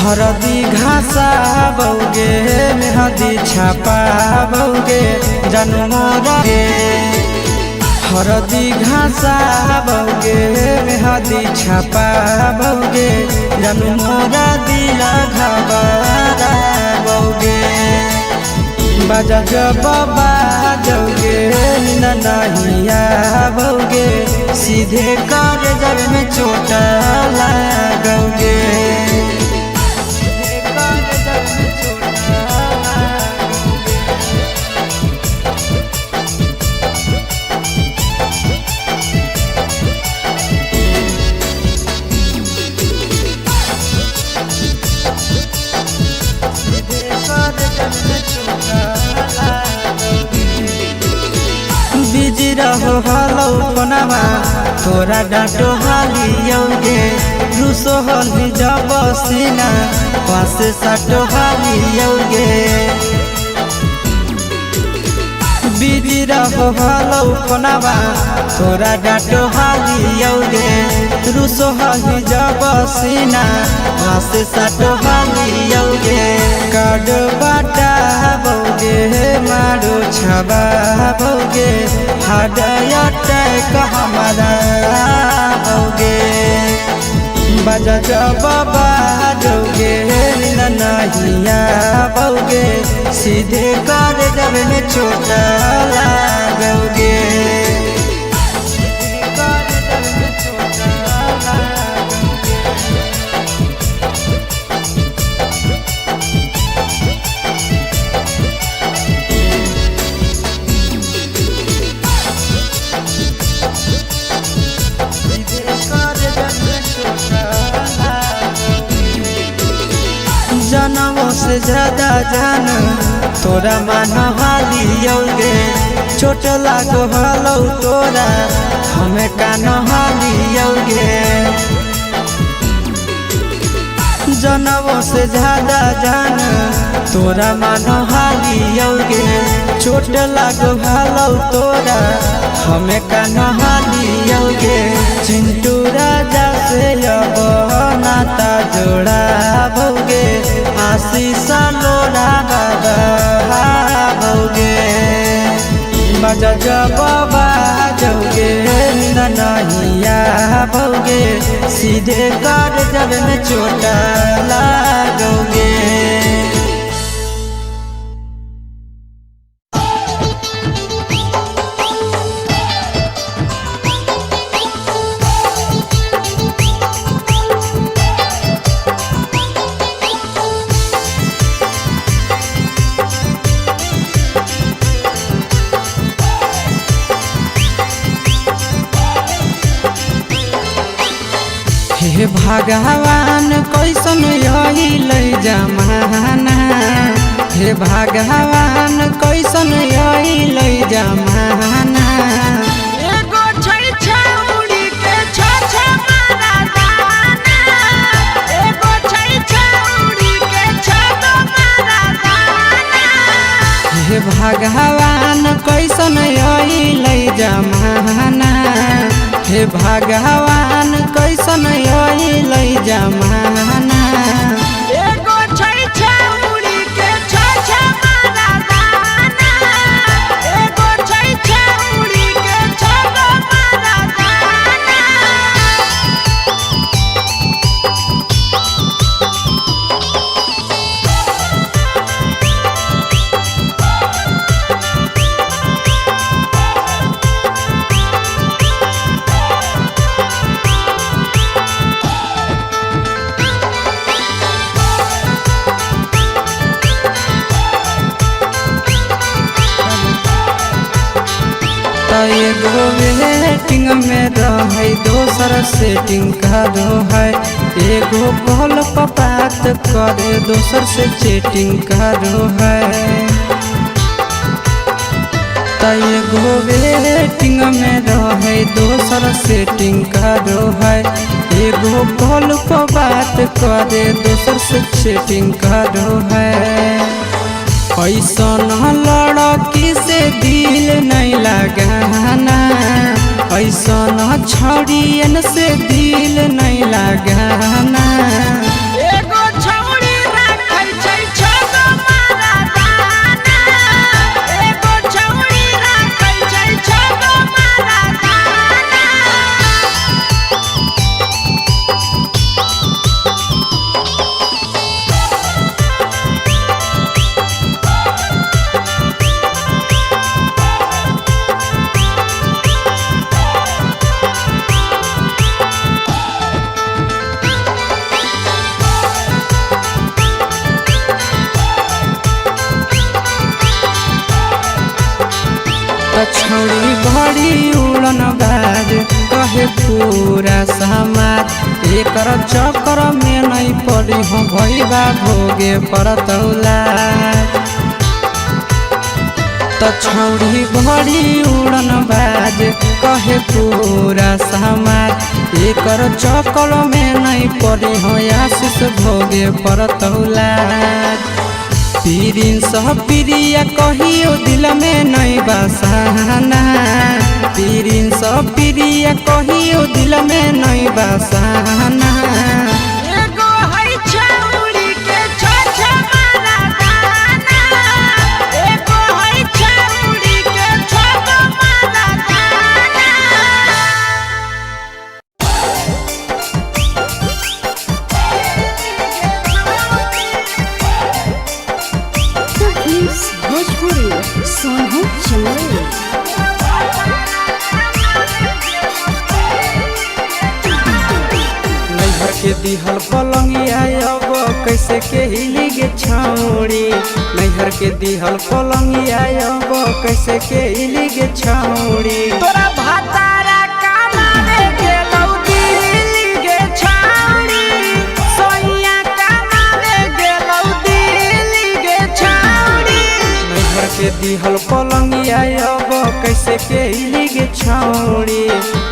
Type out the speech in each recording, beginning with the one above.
हरदी घासा बौगे मेहदी छापा बौगे जन्म गे हरदी घासा बौगे मेहदी छापा बौगे जन्म दिला घबरा बौगे बाजा जब बाजोगे नहिया बौगे सीधे कर जब में चोट लगोगे बिजी रहो हलो कोनामा तोरा डांटो हालियोगे रूसो हली जब सीना पासे साटो हालियोगे बिजी रहो हलो कोनामा तोरा डांटो हालियोगे रूसो हली जब सीना पासे साटो हालियोगे काड बाटा बौगे मारो छबा बौगे हाडयटे हमारा बौगे बाजा जब बाजोगे नहिया बौगे सीधे कर जब में चोट लगोगे जनमों से ज्यादा जान तोरा मान हालियोगे चोट लागो हलो तोरा हमें कान हालियोगे जनमों से ज्यादा जान तोरा मान हालियोगे चोट लागो हलो तोरा हमें कान हालियोगे चिंटू राजा से अब नाता जोड़ा बौगे आशीष लोड़ा बौगे बाजा जब बाजोगे नहिया बौगे सीधे कर जब में चोट लगोगे हे भगवान कैसन यही लई जमाना हे भगवान कैसन यही लई जमाना एगो छै छौरी के छ मारा दाना एगो छै छौरी के छ मारा दाना हे भगवान कैसन यही लई जमाना हे भगवान कैसन यही लई जमाना एगो छै छौरी के छ मारा दाना एगो छै छौरी के छ मारा दाना एगो वेटिंग में रहे दोसर सेटिंग करो है एगो कॉल पर बात करे दोसर से चैटिंग करो है एगो वेटिंग में रहे दोसर सेटिंग करो है एगो कॉल पर बात करे दोसर से चैटिंग करो है ऐसन लड़की से दिल नहीं लगाना ऐसन छड़ियन से दिल नहीं लगाना एगो छौरी छौड़ी बड़ी उड़न बाज कहे पूरा समाज एकर चक्कर में नहीं पड़ी हो भैया भोगे परतौला। छौड़ी बड़ी उड़न बाज कहे पूरा समाज एकर चक्कर में नहीं पड़ी हो आशीष भोगे परतौला। पीरिन सह प्रिया कहियो दिल में नहीं बसाना पीरिन सह प्रिया कहियो दिल में नहीं बसाना। एगो है छौड़ी के छोछा मारा दाना एगो है छौड़ी के छोछा मारा दाना। भोजपुरी सोनू चले नैहर के दिहल पलंगिया अब कैसे के हिली गे छौड़ी नैहर के दिहल पलंगिया अब कैसे के हिली गे छौड़ी। तोरा भातारा कमावे गेलौ दिल्ली गे छौड़ी सोइया कमावे गेलौ दिल्ली गे छौड़ी। नैहर के दिहल पलंगिया अब कैसे के हिली गे छौड़ी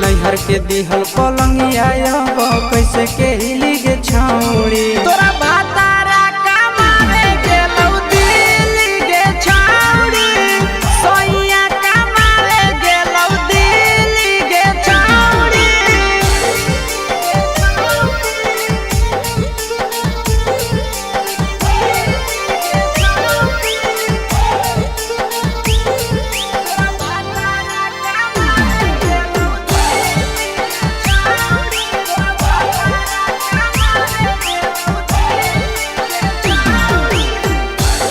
नैहर के दिहल पलंगिया अब कैसे के हिली गे छौड़ी। तोरा भातारा कमावे गेलौ दिल्ली गे छौड़ी सोइया कमावे गेलौ दिल्ली गे छौड़ी।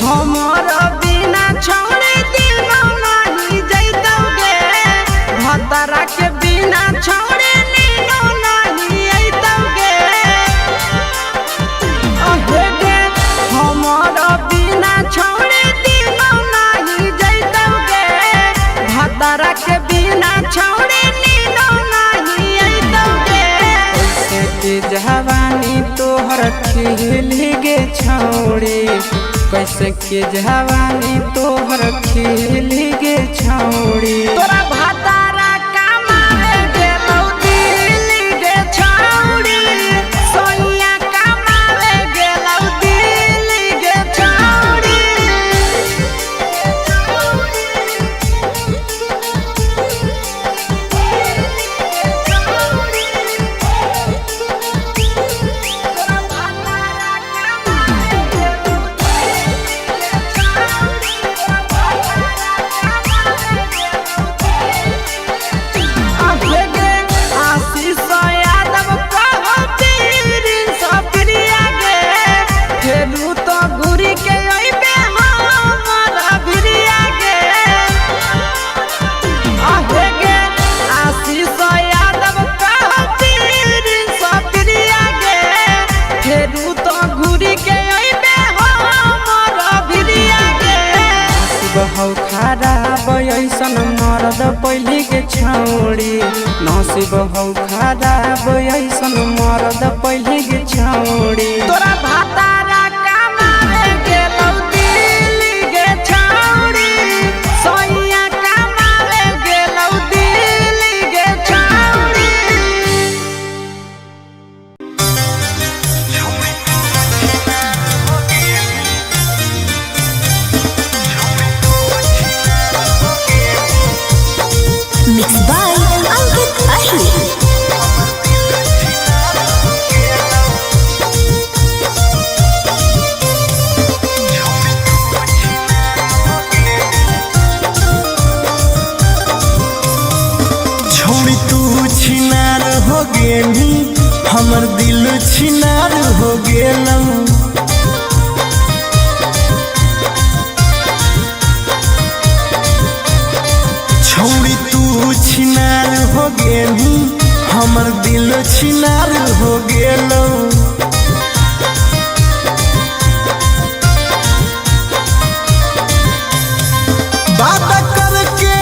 हमर बिना छौड़े दिनो नहीं जैतौगे भतरा के बिना छौड़े नीनो नहीं अइतौगे। अहे गे हमर बिना छौड़े दिनो नहीं जैतौगे भतरा के बिना छौड़े नीनो नहीं अइतौगे। कैसे के जवानी तोहर खिली गे छौड़ी कैसे के जवानी तोहर खिली गे छौड़ी। तोरा भातारा कमावे गेलौ दिल्ली गे छौड़ी सोइया कमावे गेलौ दिल्ली गे छौड़ी। हौ खराब ऐसन मरद पहले के छौड़ी नसीब हौ खराब ऐसन मरद पहले के छौड़ी। तोरा भातारा कमावे गेलौ दिल्ली गे छौड़ी सोइया कमावे गेलौ दिल्ली गे छौड़ी। मिक्स बाय अंकित अहिर। छोड़ी तू छिनार हो गेली हमर दिल छिनार हो गेलौ। छोड़ी तू छिनार हो गेली हमर दिल छिनार हो गेलौ। बात करके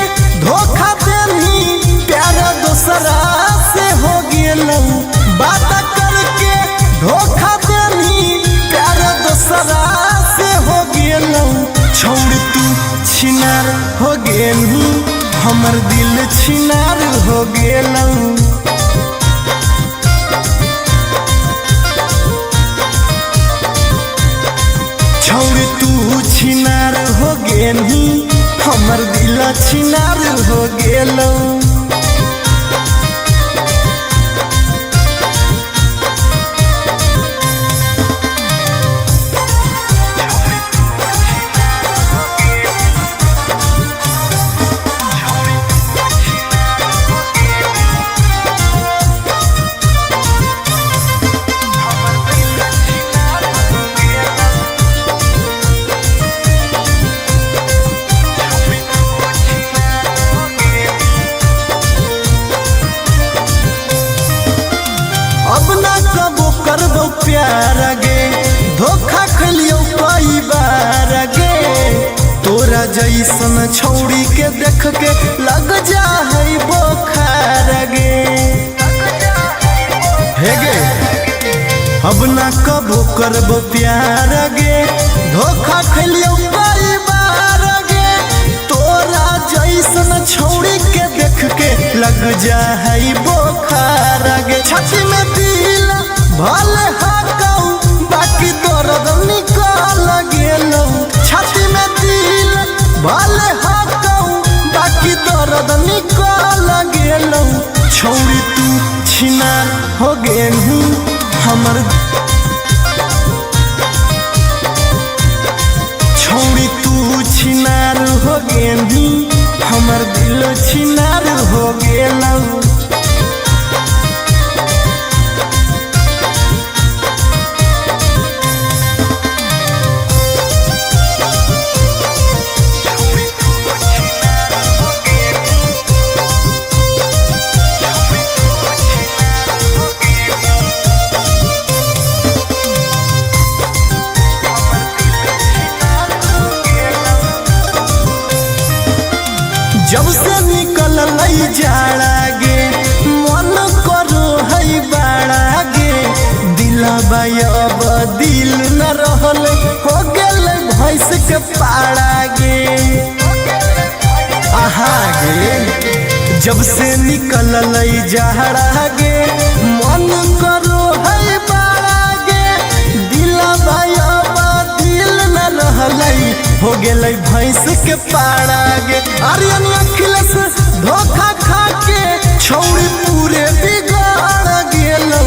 हो गेनी हमर दिल छिनार हो गेलौ। छौरी तू छिनार हो गेनी हमर दिल छिनार हो गेलौ। अब ना कबो करबो प्यार गे धोखा खलियो कई बार गे। तोरा जैसन छौड़ी के देख के लग जा है बोखार गे। हे गे अब ना कबो करबो प्यार गे धोखा खलियो कई बार गे। तोरा जैसन छौड़ी के देख के लग जा है बोखार गे। छाती में दिल भले हाकौ बाकी दर्द निकल गेलौ। छाती में दिल भले हाकौ बाकी दर्द निकल गेलौ। छौड़ी तू छिनार हो गेनी हमर छौड़ी तू छिनार हो गेनी हमर दिल छिनार हो गेलौ। जब से निकल लई जाड़ा गे मन करो है बाड़ा गे। दिलबा अब दिल न रहल हो गेल भैंस के पाड़ा गे। आहा गे जब से निकल लई जाड़ा गे मन करो है बाड़ा गे। दिलबा अब दिल न रहल हो गेल भैंस के पाड़ा गे। आर्यन अखिलेश धोखा खा के छौड़ी पूरे बिगाड़ गेलौ।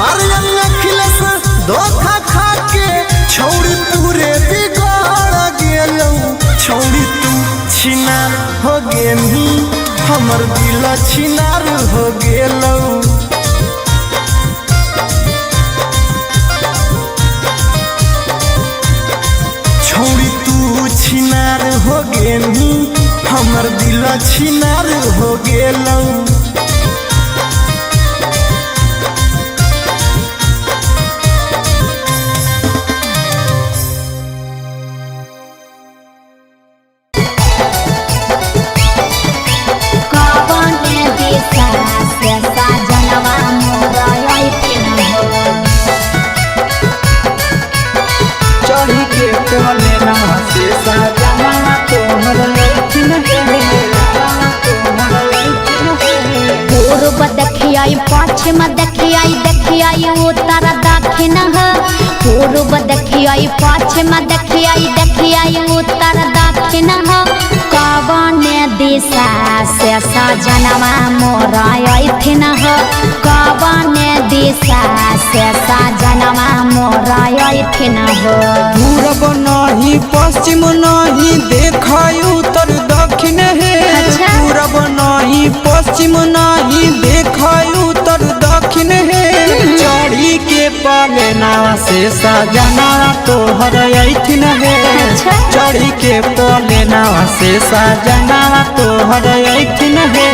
आर्यन अखिलेश धोखा खा के छौड़ी पूरे बिगाड़ गेलौ। छौड़ी तू छिनार हो गेनी हमर दिल छिनार हो गेलौ। छौड़ी तू छिनार हो गेनी हमर दिल छिनार हो गेलौ। चढ़ी के कोले ना से सजना तोहर लइकिन पूर्व देखियाई पश्चिम देखियाई उत्तर दक्षिण पूर्व देखियाई पश्चिम देखियाई उत्तर दक्षिण कवन दिशा से सजनवा मोर अइथिन कवन दिशा से सजनवा मोर अइथिन पूरब नहीं पश्चिम नहीं देखाई उत्तर दक्षिण है। पूरब नहीं पश्चिम नहीं देखाई उत्तर दक्षिण है। चढ़ी के पलेना से सजना तोहर अइथिन है। चढ़ी के पलेना से सजना तोहर अइथिन है।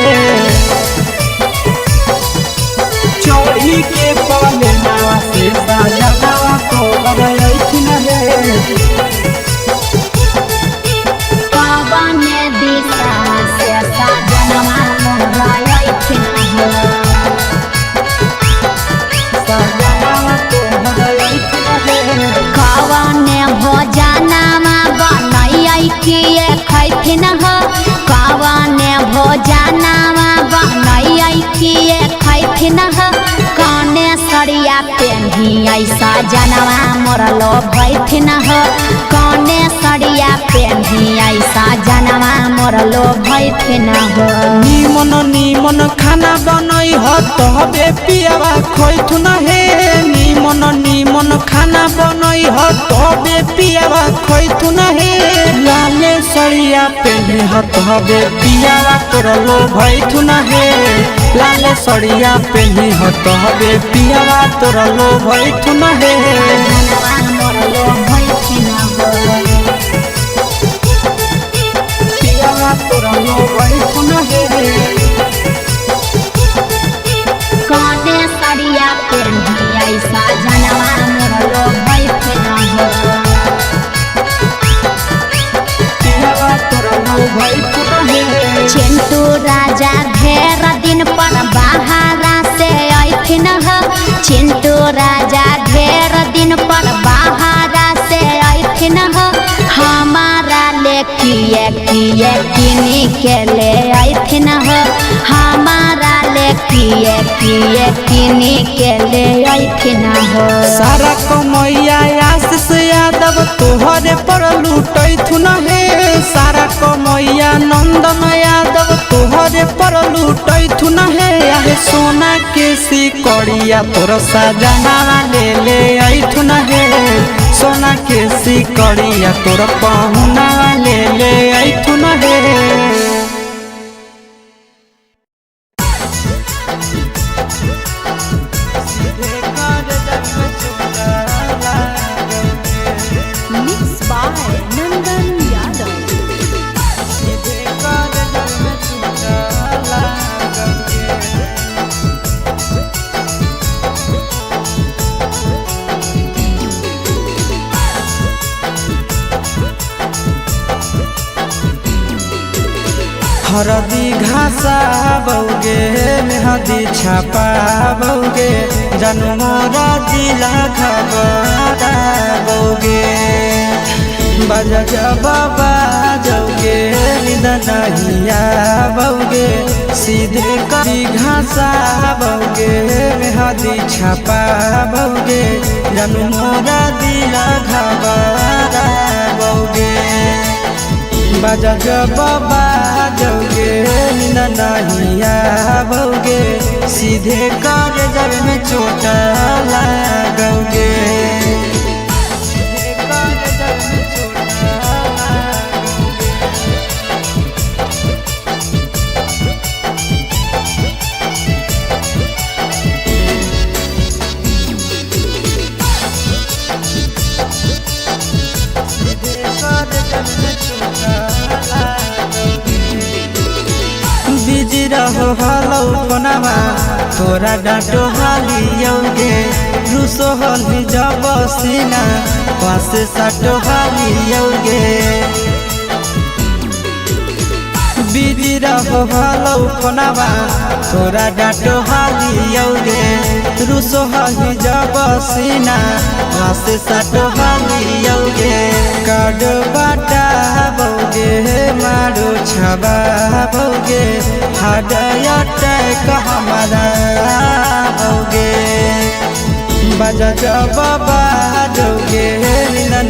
चढ़ी के पलेना से सजना तोहर अइथिन है। कवन दिशा से सजनवा मोर अइथिन कवन भोजनमा बनैया किए खैथिन ऐसा जनवा मोरलो भैथिन हो कौने सड़िया पेन्ही ऐसा जनवा मोरलो भैथिन हो निमन निमन खाना बनई हो तबे पियावा खैथु न हे निमन निमन खाना बनई हो तबे पियावा खैथु न हे लाले सड़िया पेन्ही हो तबे पियावा तोरलो भैथु न हे लाले सड़िया पेन्ही हो तबे पियावा तोरलो भैथु न हे जनवा मोरलो भैथिन हो पियावा तोरलो भैथु न हे कौने सड़िया पेन्ही ऐसा जनवा मोरलो भैथिन हो पियावा तोरलो भैथु न हे चिंटू राजा ढेर दिन पर बाहरा से ऐथिन हो चिंटू राजा ढेर दिन पर बाहरा से ऐथिन हो हमारा ले किए किए किनी के ले ऐथिन हो हमारा ले किए किए किनी के ले ऐथिन हो सारा कमैया आशीष यादव तोहरे पर लूटैथु न हे सारा कमैया नंदन यादव तोहरे पर लूटैथु न हे आहे सोना के सिकड़िया तोर सजना ले ले ऐथु न हे सोना के सिकड़िया तोर पहुना ले ले ऐथु न हे Mixed by Nandan Yadav. हरदी घासा बौगे मेहदी छापा बौगे जनमोरा दिला खबरा बौगे बजा बाबा जौगे निदनहिया बौगे सीधे करी घासा बौगे मेहदी छापा बौगे जनमोरा दिला खबरा बौगे बजा बाबा जौगे नहिया बौगे सीधे कर जब में चोट लगोगे बिजी रहो हलो कोनामा तोरा डांटो हालियोगे रूसो हली जब सीना पास साटो हालियोगे बिजी रहो हलो कोनामा तोरा डांटो हालियोगे रूसो हली जब सीना पास साटो हालियोगे काडो बाटा बौगे मारो छबा बौगे हाडया टैक हमारा बौगे बजा बाबा जौगे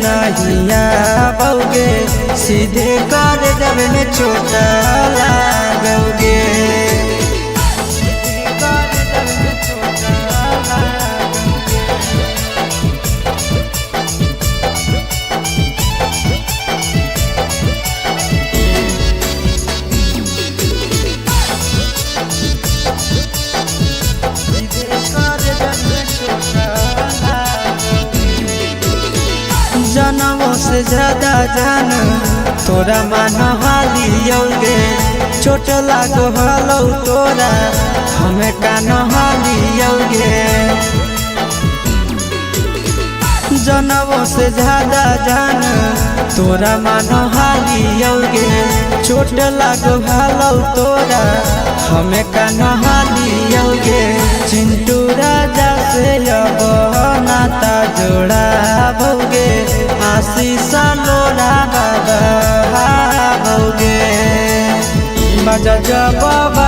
नहिया बौगे सीधे कर जब में चोट लगोगे जनमों से ज्यादा जान तोरा मान हालियोगे चोट लागो हलो तोरा हमें कान हालियोगे जनमों से ज्यादा जान तोरा मान हालियोगे चोट लागो हलो तोरा हमें कान हालियोगे चिंटू राजा से अब नाता जोड़ा भोगे आशीष लोड़ा बाबा भोगे बजा बाबा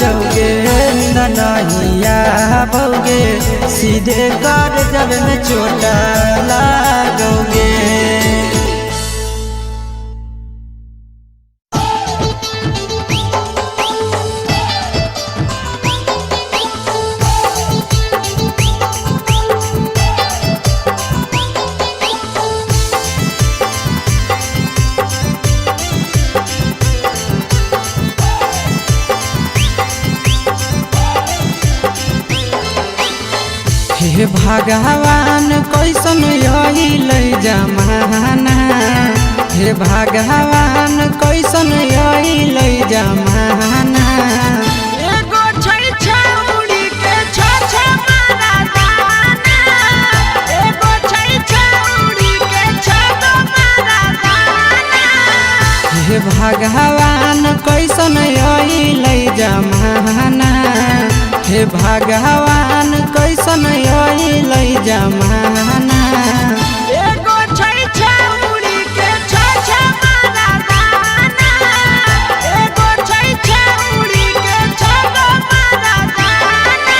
जौगे नहीं आओगे, सीधे कर जब में चोट लागोगे। हे भगवान कैसन अइल जमाना, हे भगवान कैसन अइल जमाना। एगो छै छौड़ी के छ मारा दाना, एगो छै छौड़ी के छ मारा दाना। हे भगवान कैसन अइल जमाना, हे भगवान कैसन अइल जमाना। एगो छै छौड़ी के छ मारा दाना, एगो छै छौड़ी के छ मारा दाना।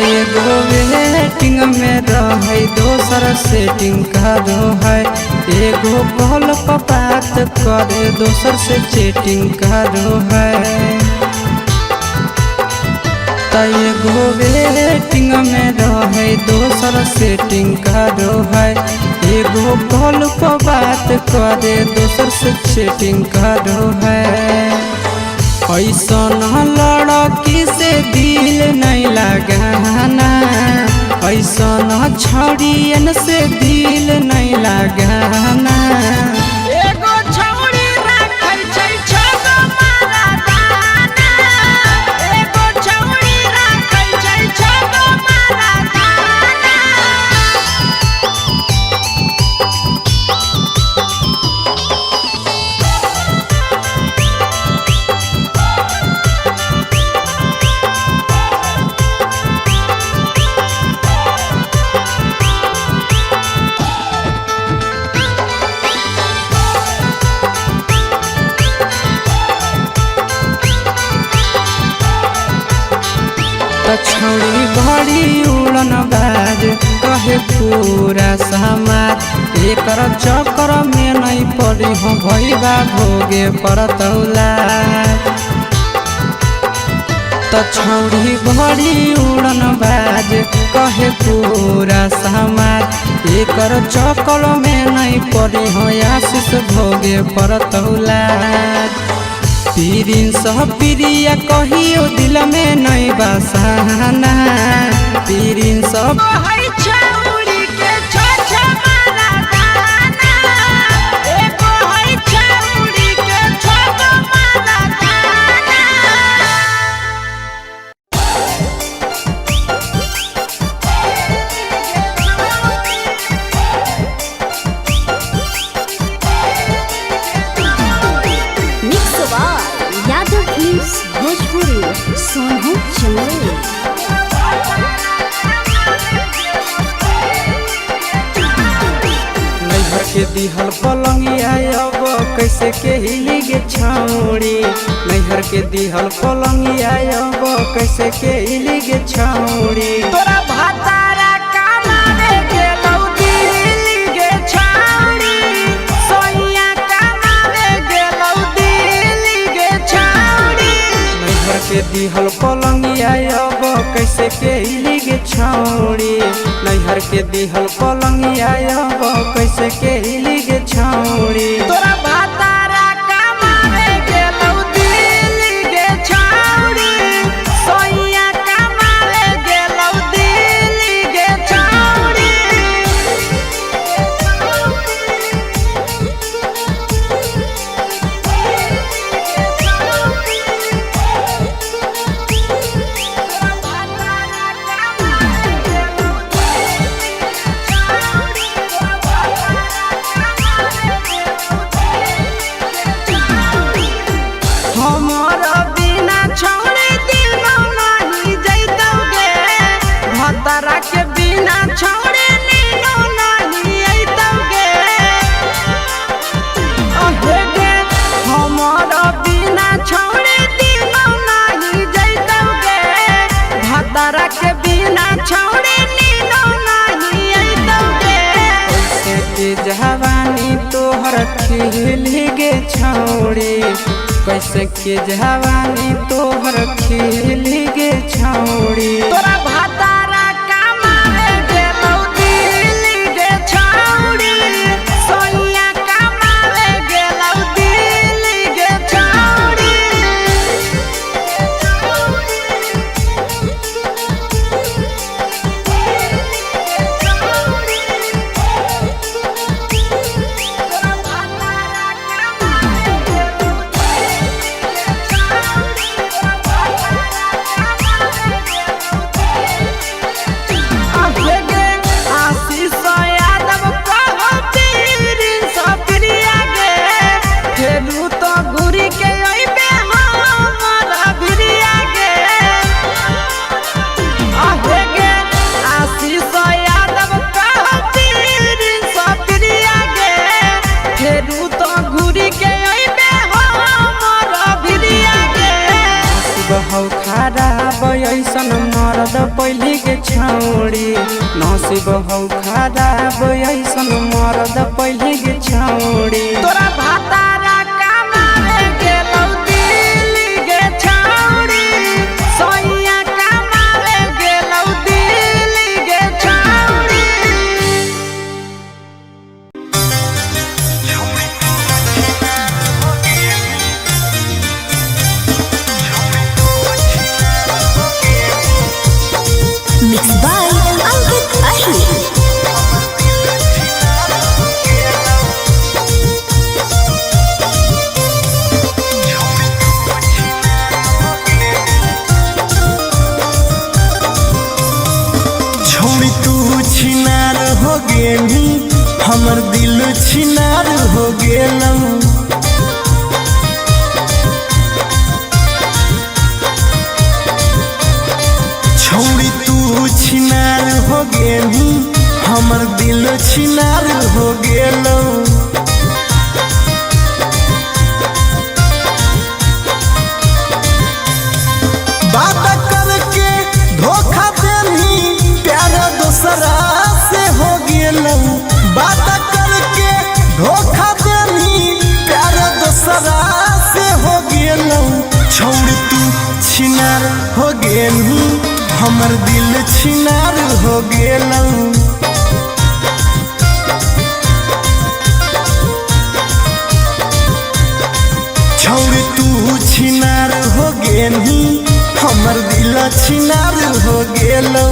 एगो वेटिंग में रहे, दोसर सेटिंग करो है। एगो कॉल पर बात करे, दोसर से चैटिंग करो है। एगो वेटिंग में रहे, दोसर सेटिंग करो है। एगो कॉल पर बात करे, दोसर से चैटिंग करो है। ऐसन लड़की से दिल नहीं लगाना, ऐसन छड़ियन से दिल नहीं लगाना। एगो छौड़ी राखै छै छ मारा दाना, एगो छौड़ी राखै छै छ मारा दाना। छौड़ी बड़ी उड़न बाज कहे पूरा समाज। एकर चक्कर में नहीं पड़ी हो भैया भोगे परतौला। छौड़ी बड़ी उड़न बाज कहे पूरा समाज। एकर चक्कर में नहीं पड़ी हो आशीष भोगे परतौला। पीरिन सह प्रिया कहियो दिल में नहीं बसाना, पीरिन सब है छौड़ी के छ मारा दाना, एगो है छौड़ी के छ मारा दाना। Mix by Yadav films Bhojpuri, Sonu Chandel. नैहर के दिहल पलंगिया अब कैसे के हिली गे छौड़ी। नैहर के दिहल पलंगिया अब कैसे के हिली गे छौड़ी। तोरा भातारा कमावे गेलौ दिल्ली गे छौड़ी, सोइया कमावे गेलौ दिल्ली गे छौड़ी। नैहर के दिहल पलंगिया अब कैसे के हिली गे छौड़ी। नैहर के दिहल पलंगिया अब कैसे के हिली गे छौड़ी। तोरा भातारा कमावे गेलौ दिल्ली गे छौड़ी, सोइया कमावे गेलौ दिल्ली गे छौड़ी। बिना छोड़े दिनो नहीं जैतोगे भतरा के बिना छोड़े नीनो नहीं अइतोगे अहेगे हमारा बिना छोड़े दिनो नहीं जैतोगे भतरा के बिना छोड़े नीनो नहीं अइतोगे कैसे के जवानी तोहर खिल गे छौड़ी कैसे के जवानी तोहर खिल गे छौड़ी तोरा भतारा कमाए गेलौ दिल्ली गे छौड़ी सोनिया कमाए गेलौ दिल्ली गे छौड़ी हौ खराब ऐसन मरद पहली के छौड़ी नसीब हौ खराब ऐसन मरद पहली के छौड़ी तोरा भतारा कमाए गेलौ दिल्ली गे छौड़ी सोनिया कमाए गेलौ दिल्ली गे छौड़ी Mixed by Ankit Ahir. छोड़ी तू छिनार हो गेली हमर दिल छिनार हो गेलौ छोड़ी तू छिनार हो गेली हमर दिल छिनार हो गेलौ बात करके धोखा देनी प्यार दूसरा से हो गेलौ बात करके धोखा देनी प्यार दूसरा से हो गेलौ छोड़ तू छिनार हो गेली हमर दिल छिनार हो गेलौ छोड़ तू छिनार हो गेली हमर दिल छिनार हो गेलौ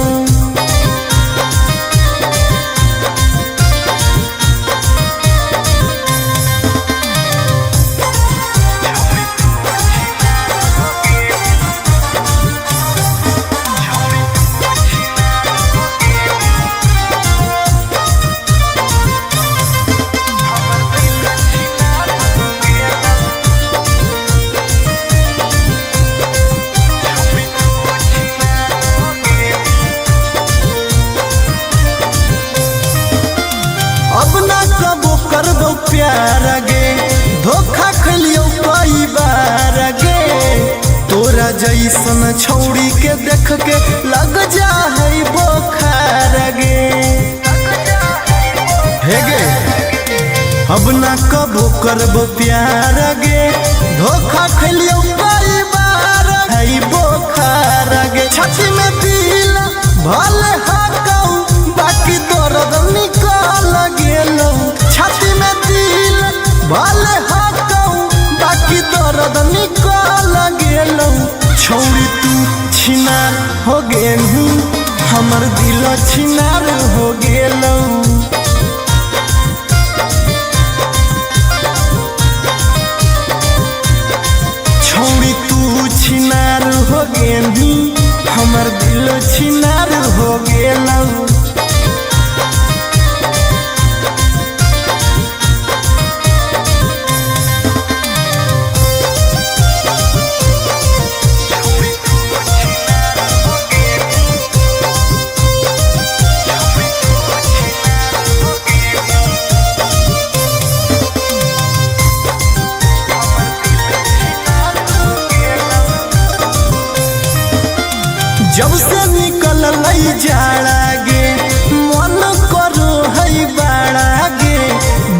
अब ना कबो करबो प्यार गे धोखा खलियो कई बार गे तोरा जैसन छौड़ी के देख के लग जा है बोखार गे हे गे अब ना कबो करबो प्यार गे धोखा खलियो कई बार है बोखार गे छाती में दिल भले हाकौ बाकी दर्द निकाल गेलौ छाती में दिल भले हाकौ बाकी दर्द निकाल गेलौ छोड़ी तू छिनार हो गेलू हमर दिल छिनार हो गेलौ छोड़ी तू छिनार हो गेली हमर दिल छिनार हो गेलौ जब से निकल जाड़ा गे मन करो है बाड़ा गे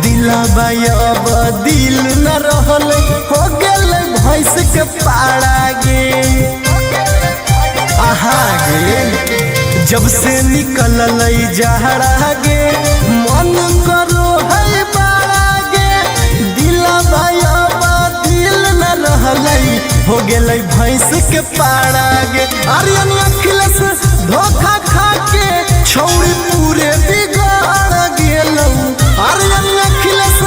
दिलबा अब दिल न रहल हो गेल भैंस के पाड़ा गे आहा गे जब से निकल जाड़ा गे मन करो है बाड़ा गे दिलबा अब दिल न रहल हो गेल भैंस के पाड़ा गे आर्यन अखिलेश धोखा खा के छौड़ी पूरे बिगाड़ गेलौ आर्यन अखिलेश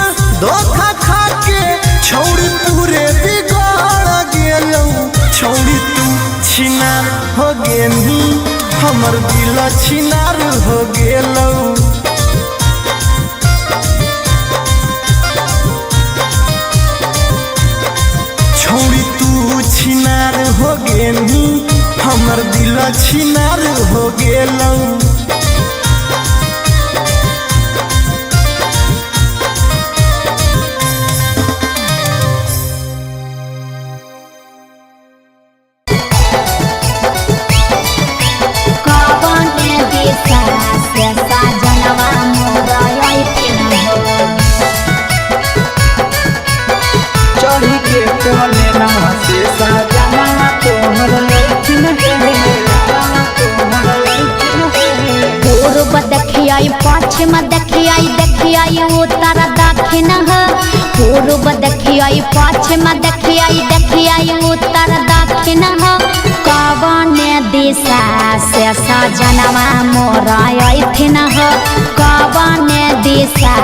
धोखा खा के छौड़ी पूरे बिगाड़ गेलौ छौड़ी तू छिनार हो गेनी हमर दिल छिनार हो गेलौ छौड़ी तू छिनार हो गेनी हमर दिल छिनार हो गेलौ चढ़ी के कोले नवा से सजना तोहर लैठिन पूर्व देखियाई पश्चिम देखियाई देखियाई उत्तर दक्षिण पूर्व देखियाई पश्चिम देखियाई देखियाई उत्तर दक्षिण कवन दिशा से सजनवा मोर अइथिन कवन दिशा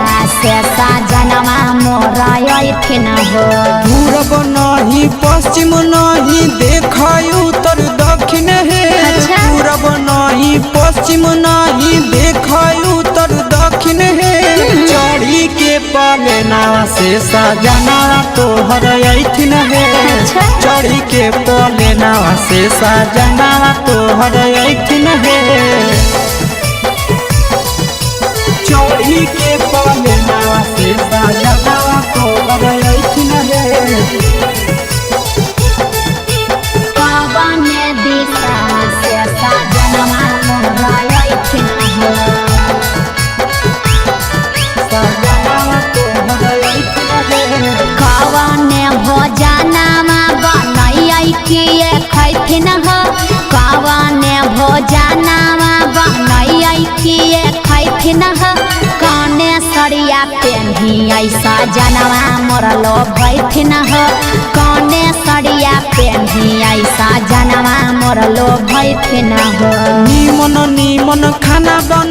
से सजनवा मोर अइथिन पूरब नहीं पश्चिम नहीं देखाई उत्तर दक्षिण है पूरब नहीं पश्चिम नहीं देखाई उत्तर दक्षिण है चढ़ी के पलेना से सजना तोहर अइथिन है चढ़ी के पलेना से सजना तोहर अइथिन है चढ़ी के पलेना से सजना तोहर अइथिन है कवन दिशा से सजनवा मोर अइथिन कवन भोजनमा बनैयै किए खैथिन कवन भोजनमा बनैयै किए खैथिन कने सरिया पेन्हियै सजनवा मोर लोभैथिन कने सरिया पेन्हियै सजनवा मोर लोभैथिन नीमन नीमन खाना बन